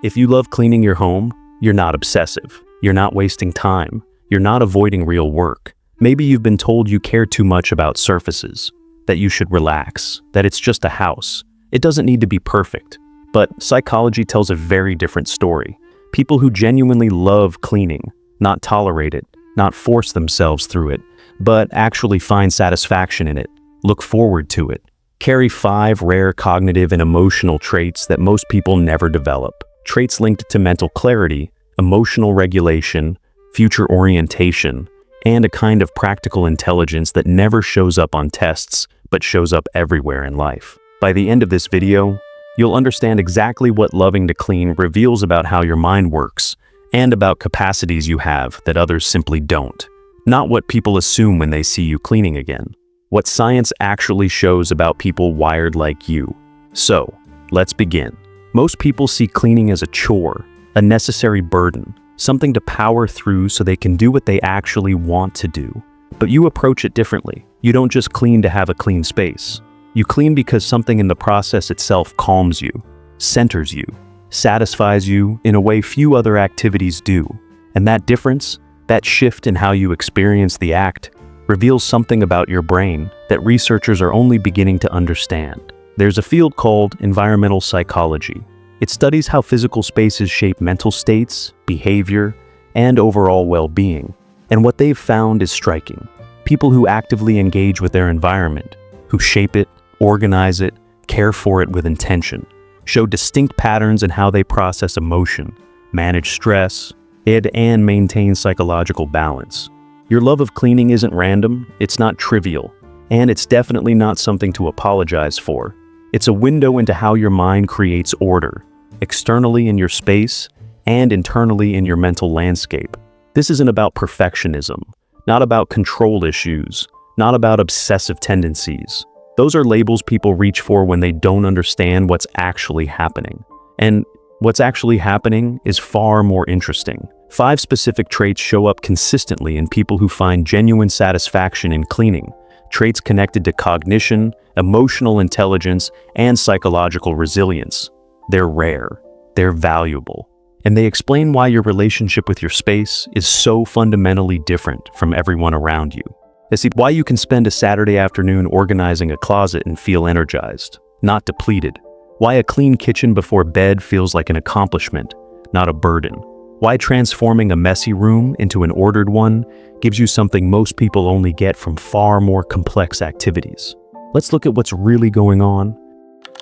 If you love cleaning your home, you're not obsessive. You're not wasting time. You're not avoiding real work. Maybe you've been told you care too much about surfaces, that you should relax, that it's just a house. It doesn't need to be perfect. But psychology tells a very different story. People who genuinely love cleaning, not tolerate it, not force themselves through it, but actually find satisfaction in it, look forward to it, carry 5 rare cognitive and emotional traits that most people never develop. Traits linked to mental clarity, emotional regulation, future orientation, and a kind of practical intelligence that never shows up on tests, but shows up everywhere in life. By the end of this video, you'll understand exactly what loving to clean reveals about how your mind works, and about capacities you have that others simply don't. Not what people assume when they see you cleaning again. What science actually shows about people wired like you. So, let's begin. Most people see cleaning as a chore, a necessary burden, something to power through so they can do what they actually want to do. But you approach it differently. You don't just clean to have a clean space. You clean because something in the process itself calms you, centers you, satisfies you in a way few other activities do. And that difference, that shift in how you experience the act, reveals something about your brain that researchers are only beginning to understand. There's a field called environmental psychology. It studies how physical spaces shape mental states, behavior, and overall well-being. And what they've found is striking. People who actively engage with their environment, who shape it, organize it, care for it with intention, show distinct patterns in how they process emotion, manage stress, and maintain psychological balance. Your love of cleaning isn't random, it's not trivial, and it's definitely not something to apologize for. It's a window into how your mind creates order, externally in your space and internally in your mental landscape. This isn't about perfectionism, not about control issues, not about obsessive tendencies. Those are labels people reach for when they don't understand what's actually happening. And what's actually happening is far more interesting. 5 specific traits show up consistently in people who find genuine satisfaction in cleaning. Traits connected to cognition, emotional intelligence, and psychological resilience. They're rare, they're valuable, and they explain why your relationship with your space is so fundamentally different from everyone around you. They see why you can spend a Saturday afternoon organizing a closet and feel energized, not depleted. Why a clean kitchen before bed feels like an accomplishment, not a burden. Why transforming a messy room into an ordered one gives you something most people only get from far more complex activities. Let's look at what's really going on.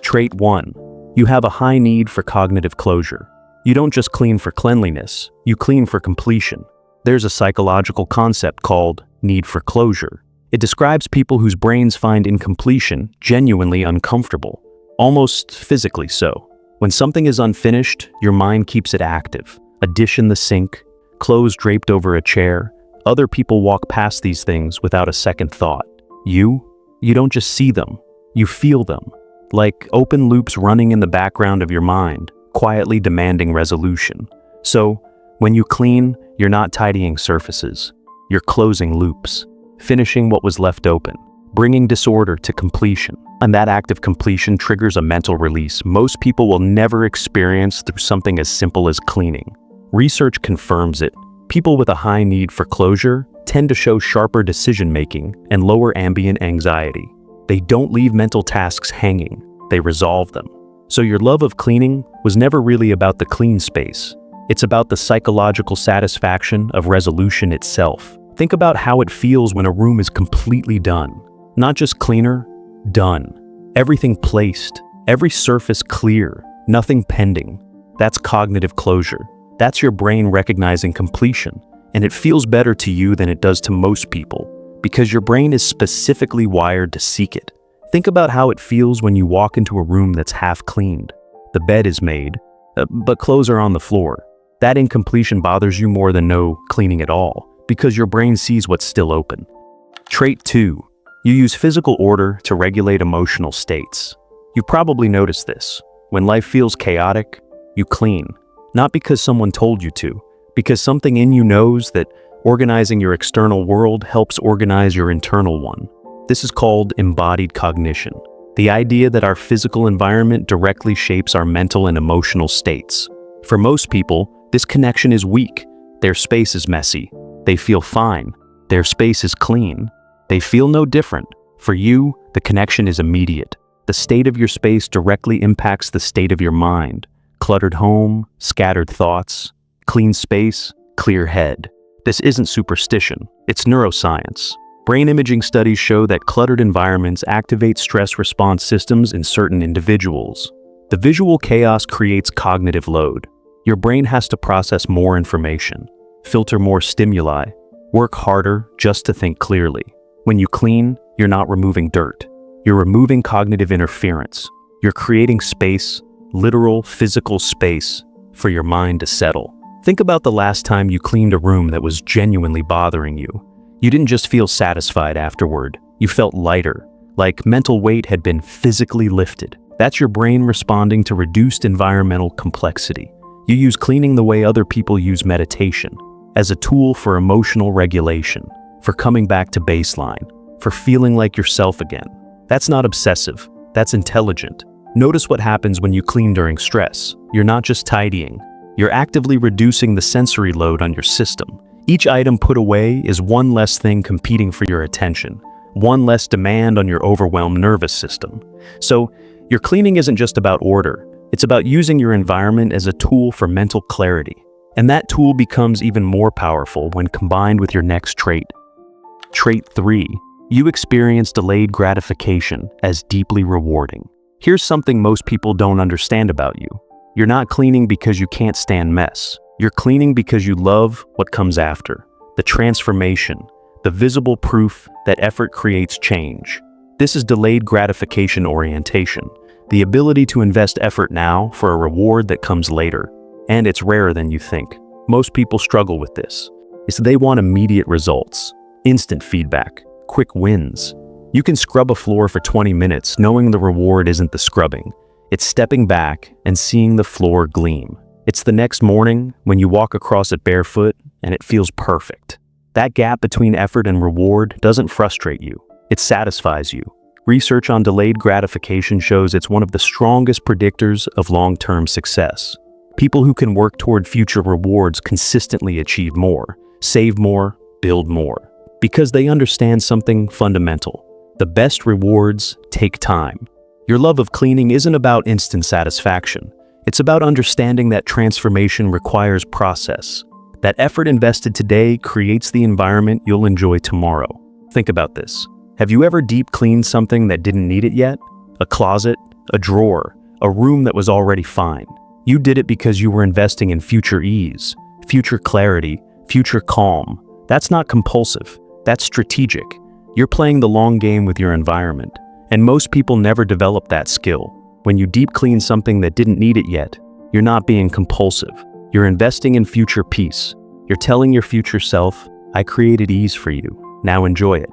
Trait 1. You have a high need for cognitive closure. You don't just clean for cleanliness, you clean for completion. There's a psychological concept called need for closure. It describes people whose brains find incompletion genuinely uncomfortable, almost physically so. When something is unfinished, your mind keeps it active. A dish in the sink, clothes draped over a chair. Other people walk past these things without a second thought. You don't just see them, you feel them. Like open loops running in the background of your mind, quietly demanding resolution. So, when you clean, you're not tidying surfaces. You're closing loops, finishing what was left open, bringing disorder to completion. And that act of completion triggers a mental release most people will never experience through something as simple as cleaning. Research confirms it. People with a high need for closure tend to show sharper decision-making and lower ambient anxiety. They don't leave mental tasks hanging, they resolve them. So your love of cleaning was never really about the clean space. It's about the psychological satisfaction of resolution itself. Think about how it feels when a room is completely done. Not just cleaner, done. Everything placed, every surface clear, nothing pending. That's cognitive closure. That's your brain recognizing completion. And it feels better to you than it does to most people, because your brain is specifically wired to seek it. Think about how it feels when you walk into a room that's half cleaned. The bed is made, but clothes are on the floor. That incompletion bothers you more than no cleaning at all, because your brain sees what's still open. Trait 2. You use physical order to regulate emotional states. You've probably noticed this. When life feels chaotic, you clean. Not because someone told you to, because something in you knows that organizing your external world helps organize your internal one. This is called embodied cognition, the idea that our physical environment directly shapes our mental and emotional states. For most people, this connection is weak. Their space is messy. They feel fine. Their space is clean. They feel no different. For you, the connection is immediate. The state of your space directly impacts the state of your mind. Cluttered home, scattered thoughts. Clean space, clear head. This isn't superstition, it's neuroscience. Brain imaging studies show that cluttered environments activate stress response systems in certain individuals. The visual chaos creates cognitive load. Your brain has to process more information, filter more stimuli, work harder just to think clearly. When you clean, you're not removing dirt. You're removing cognitive interference. You're creating space, literal, physical space, for your mind to settle. Think about the last time you cleaned a room that was genuinely bothering you. You didn't just feel satisfied afterward. You felt lighter, like mental weight had been physically lifted. That's your brain responding to reduced environmental complexity. You use cleaning the way other people use meditation, as a tool for emotional regulation, for coming back to baseline, for feeling like yourself again. That's not obsessive, that's intelligent. Notice what happens when you clean during stress. You're not just tidying, you're actively reducing the sensory load on your system. Each item put away is one less thing competing for your attention, one less demand on your overwhelmed nervous system. So, your cleaning isn't just about order, it's about using your environment as a tool for mental clarity. And that tool becomes even more powerful when combined with your next trait. Trait 3. You experience delayed gratification as deeply rewarding. Here's something most people don't understand about you. You're not cleaning because you can't stand mess. You're cleaning because you love what comes after. The transformation, the visible proof that effort creates change. This is delayed gratification orientation, the ability to invest effort now for a reward that comes later. And it's rarer than you think. Most people struggle with this. They want immediate results, instant feedback, quick wins. You can scrub a floor for 20 minutes knowing the reward isn't the scrubbing. It's stepping back and seeing the floor gleam. It's the next morning when you walk across it barefoot and it feels perfect. That gap between effort and reward doesn't frustrate you. It satisfies you. Research on delayed gratification shows it's one of the strongest predictors of long-term success. People who can work toward future rewards consistently achieve more, save more, build more. Because they understand something fundamental. The best rewards take time. Your love of cleaning isn't about instant satisfaction. It's about understanding that transformation requires process. That effort invested today creates the environment you'll enjoy tomorrow. Think about this. Have you ever deep cleaned something that didn't need it yet? A closet, a drawer, a room that was already fine. You did it because you were investing in future ease, future clarity, future calm. That's not compulsive. That's strategic. You're playing the long game with your environment. And most people never develop that skill. When you deep clean something that didn't need it yet, you're not being compulsive. You're investing in future peace. You're telling your future self, I created ease for you. Now enjoy it.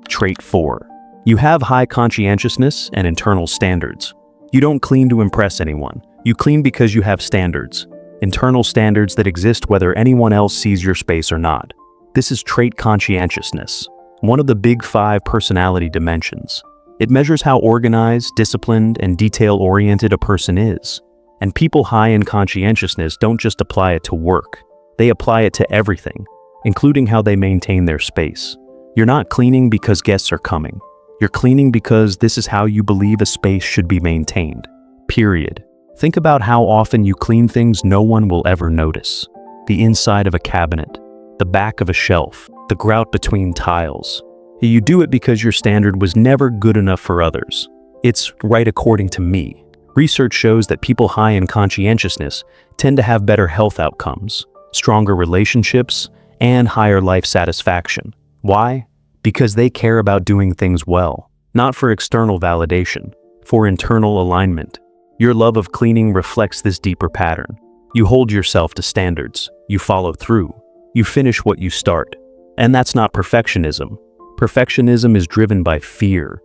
Trait 4. You have high conscientiousness and internal standards. You don't clean to impress anyone. You clean because you have standards. Internal standards that exist whether anyone else sees your space or not. This is trait conscientiousness, one of the big 5 personality dimensions. It measures how organized, disciplined, and detail-oriented a person is. And people high in conscientiousness don't just apply it to work. They apply it to everything, including how they maintain their space. You're not cleaning because guests are coming. You're cleaning because this is how you believe a space should be maintained. Period. Think about how often you clean things no one will ever notice. The inside of a cabinet, the back of a shelf, the grout between tiles. You do it because your standard was never good enough for others. It's right according to me. Research shows that people high in conscientiousness tend to have better health outcomes, stronger relationships, and higher life satisfaction. Why? Because they care about doing things well, not for external validation, for internal alignment. Your love of cleaning reflects this deeper pattern. You hold yourself to standards, you follow through, you finish what you start. And that's not perfectionism. Perfectionism is driven by fear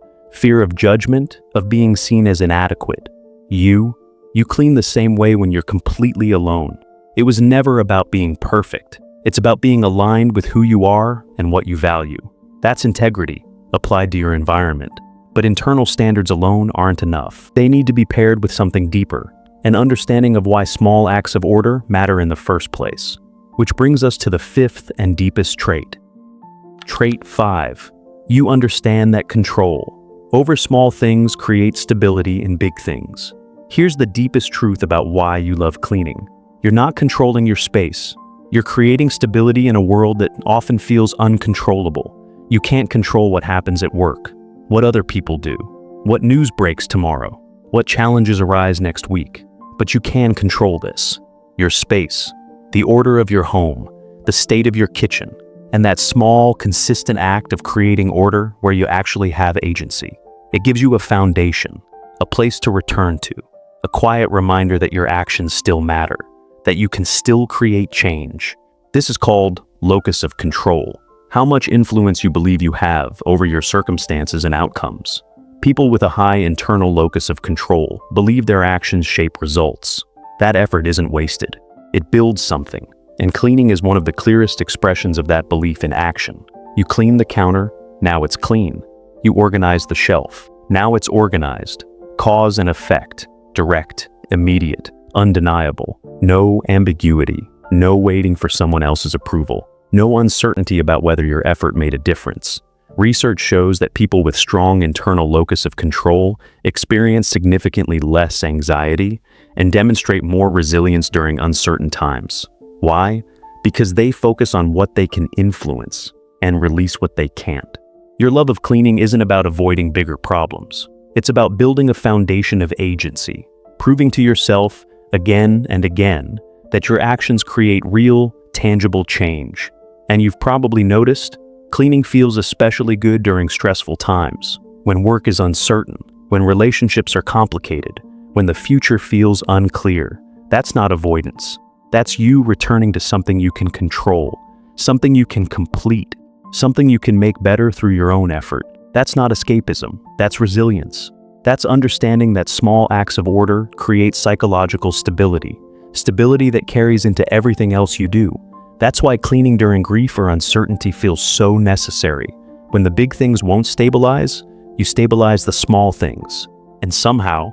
of judgment, of being seen as inadequate. You clean the same way when you're completely alone. It was never about being perfect. It's about being aligned with who you are and what you value. That's integrity, applied to your environment. But internal standards alone aren't enough. They need to be paired with something deeper, an understanding of why small acts of order matter in the first place. Which brings us to the fifth and deepest trait. Trait 5. You understand that control over small things creates stability in big things. Here's the deepest truth about why you love cleaning. You're not controlling your space. You're creating stability in a world that often feels uncontrollable. You can't control what happens at work, what other people do, what news breaks tomorrow, what challenges arise next week. But you can control this. Your space, the order of your home, the state of your kitchen, and that small, consistent act of creating order where you actually have agency. It gives you a foundation, a place to return to, a quiet reminder that your actions still matter, that you can still create change. This is called locus of control. How much influence you believe you have over your circumstances and outcomes. People with a high internal locus of control believe their actions shape results. That effort isn't wasted. It builds something, and cleaning is one of the clearest expressions of that belief in action. You clean the counter, now it's clean. You organize the shelf, now it's organized. Cause and effect, direct, immediate, undeniable. No ambiguity, no waiting for someone else's approval, no uncertainty about whether your effort made a difference. Research shows that people with strong internal locus of control experience significantly less anxiety and demonstrate more resilience during uncertain times. Why? Because they focus on what they can influence and release what they can't. Your love of cleaning isn't about avoiding bigger problems. It's about building a foundation of agency, proving to yourself again and again that your actions create real, tangible change. And you've probably noticed, cleaning feels especially good during stressful times, when work is uncertain, when relationships are complicated, when the future feels unclear. That's not avoidance. That's you returning to something you can control, something you can complete, something you can make better through your own effort. That's not escapism. That's resilience. That's understanding that small acts of order create psychological stability, stability that carries into everything else you do. That's why cleaning during grief or uncertainty feels so necessary. When the big things won't stabilize, you stabilize the small things. And somehow,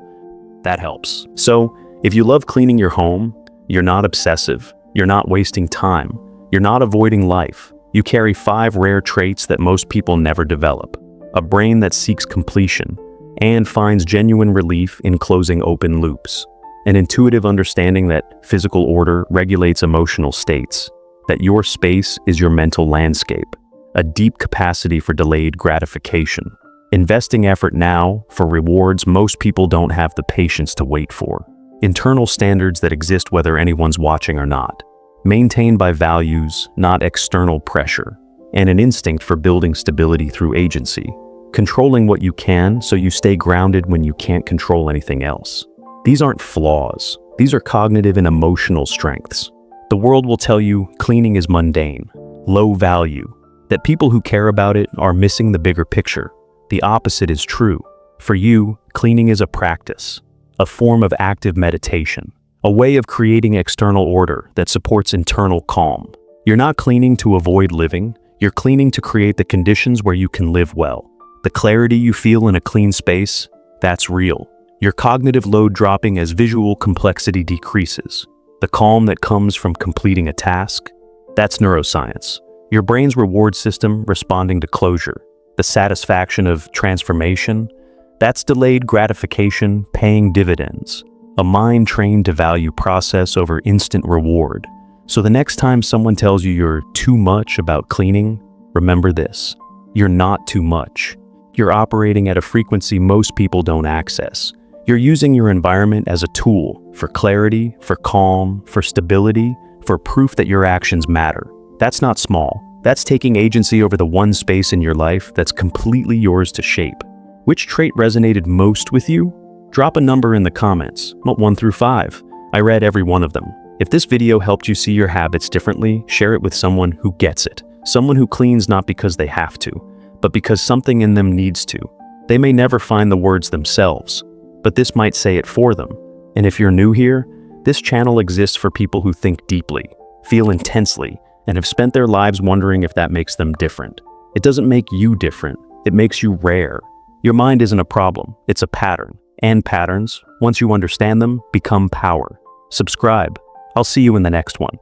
that helps. So, if you love cleaning your home, you're not obsessive, you're not wasting time, you're not avoiding life. You carry 5 rare traits that most people never develop. A brain that seeks completion and finds genuine relief in closing open loops. An intuitive understanding that physical order regulates emotional states. That your space is your mental landscape, a deep capacity for delayed gratification. Investing effort now for rewards most people don't have the patience to wait for. Internal standards that exist whether anyone's watching or not. Maintained by values, not external pressure. And an instinct for building stability through agency. Controlling what you can so you stay grounded when you can't control anything else. These aren't flaws. These are cognitive and emotional strengths. The world will tell you cleaning is mundane, low value, that people who care about it are missing the bigger picture. The opposite is true. For you, cleaning is a practice, a form of active meditation, a way of creating external order that supports internal calm. You're not cleaning to avoid living, you're cleaning to create the conditions where you can live well. The clarity you feel in a clean space, that's real. Your cognitive load dropping as visual complexity decreases. The calm that comes from completing a task, that's neuroscience. Your brain's reward system responding to closure. The satisfaction of transformation, that's delayed gratification paying dividends. A mind trained to value process over instant reward. So the next time someone tells you you're too much about cleaning, remember this. You're not too much. You're operating at a frequency most people don't access. You're using your environment as a tool for clarity, for calm, for stability, for proof that your actions matter. That's not small. That's taking agency over the one space in your life that's completely yours to shape. Which trait resonated most with you? Drop a number in the comments, 1 through 5. I read every one of them. If this video helped you see your habits differently, share it with someone who gets it. Someone who cleans not because they have to, but because something in them needs to. They may never find the words themselves, but this might say it for them. And if you're new here, this channel exists for people who think deeply, feel intensely, and have spent their lives wondering if that makes them different. It doesn't make you different, it makes you rare. Your mind isn't a problem, it's a pattern. And patterns, once you understand them, become power. Subscribe. I'll see you in the next one.